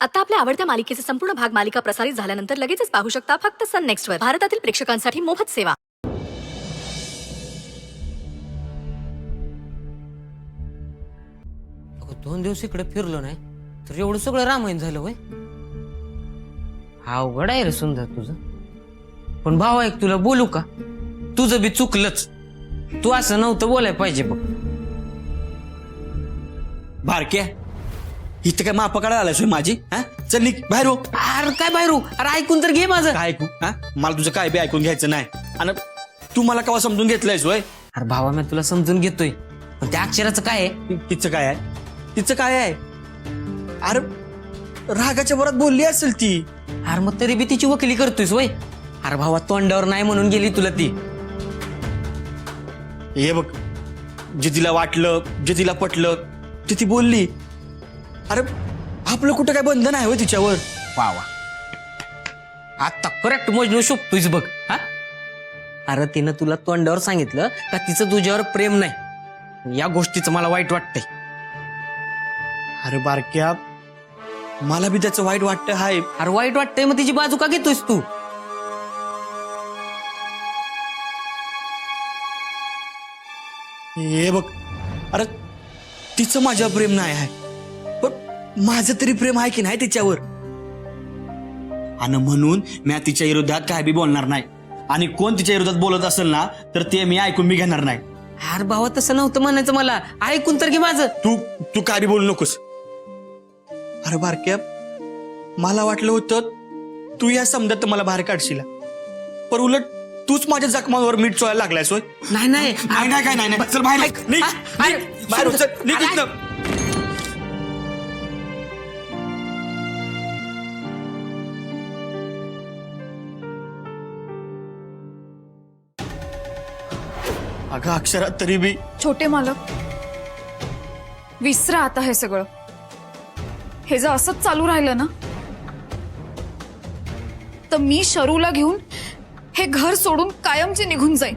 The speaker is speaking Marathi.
आता आपल्या आवडत्या मालिकेचे संपूर्ण भाग मालिका प्रसारित झाल्यानंतर लगेचच पाहू शकता फक्त सन नेक्स्ट वर. भारतातील प्रेक्षकांसाठी मोफत सेवा. दोन दिवस इकडे फिरलो नाही तर एवढं सगळं रामायण झालं होय. अवघड आहे रे सुंदर तुझं. पण भावा एक तुला बोलू का, तुझं बी चुकलंच. तू असं नव्हतं बोलायला पाहिजे बघ. बारक्या इथं काय मापाकडे आलाय माझी? हा चल निघ बाहेर हो. अरे काय बाहेर अरे ऐकून तर घे माझं. काय ऐकू? हा मला तुझं काय बी ऐकून घ्यायचं नाही. आणि तू मला केव्हा समजून घेतलंयस होय? अरे भावा मी तुला समजून घेतोय, पण त्या अक्षराचं काय आहे? तिचं काय आहे? तिचं काय आहे? अरे रागाच्या भरात बोलली असेल ती. अरे मग तरी बी तिची वकिली करतोयस वय. अरे भावा तोंडावर नाही म्हणून गेली तुला ती. हे बघ, जे तिला वाटलं, जे तिला पटलं ते ती बोलली. अरे आपलं कुठं काय बंधन आहे हो तिच्यावर? वावा आता करेक्ट मोजणं शोधतोयस बघ. हा अरे तिनं तुला तोंडावर सांगितलं का तिचं तुझ्यावर प्रेम नाही. या गोष्टीचं मला वाईट वाटतंय. अरे बारक्या मला बी त्याचं वाईट वाटतं हाय. अरे वाईट वाटतंय मग तिची बाजू का घेतोयस तू? हे बघ, अरे तिचं माझ्यावर प्रेम नाही आहे, पण माझं तरी प्रेम आहे की नाही तिच्यावर. आणि म्हणून मी तिच्या विरोधात काय बी बोलणार नाही. आणि कोण तिच्या विरोधात बोलत असेल ना तर ते मी ऐकून बी घेणार नाही. अरे भावा तसं नव्हतं म्हणायचं मला. ऐकून तर घे माझं. तू काय बी बोलू नकोस. अरे बारक्या मला वाटलं होतं तू या समजात मला बाहेर काढशील, पण उलट तूच माझ्या जखमांवर मीठ चोळायला लागलायस होय. नाही नाही नाही नाही काय नाही चल बाहेर निघ, निघ, अरे, निघ, बाहेर हो, चल, निघ अरे, इथनं. अगं अक्षरात तरी बी छोटे मालक विसरा आता हे सगळं. हे जर असंच चालू राहिलं ना तर मी शरूला घेऊन हे घर सोडून कायमचे निघून जाईन.